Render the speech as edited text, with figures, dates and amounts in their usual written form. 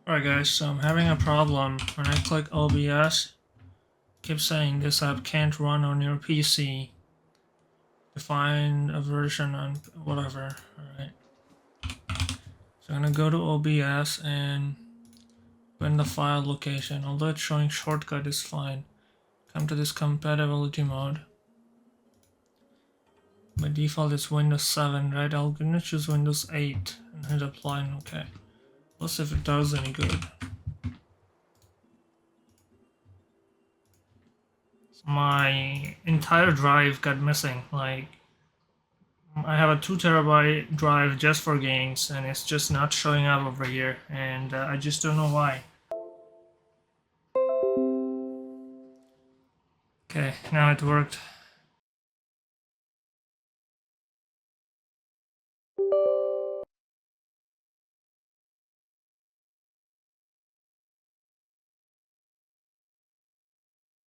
Alright guys, so I'm having a problem. When I click OBS, it keeps saying this app can't run on your PC. Define a version on whatever. Alright. So I'm gonna go to OBS and put in the file location. Although it's showing shortcut is fine. Come to this compatibility mode. By default it's Windows 7, right? I'm gonna choose Windows 8 and hit apply and OK. Let's see if it does any good. My entire drive got missing. Like, I have a 2 terabyte drive just for games, and it's just not showing up over here, and I just don't know why. Okay, now it worked.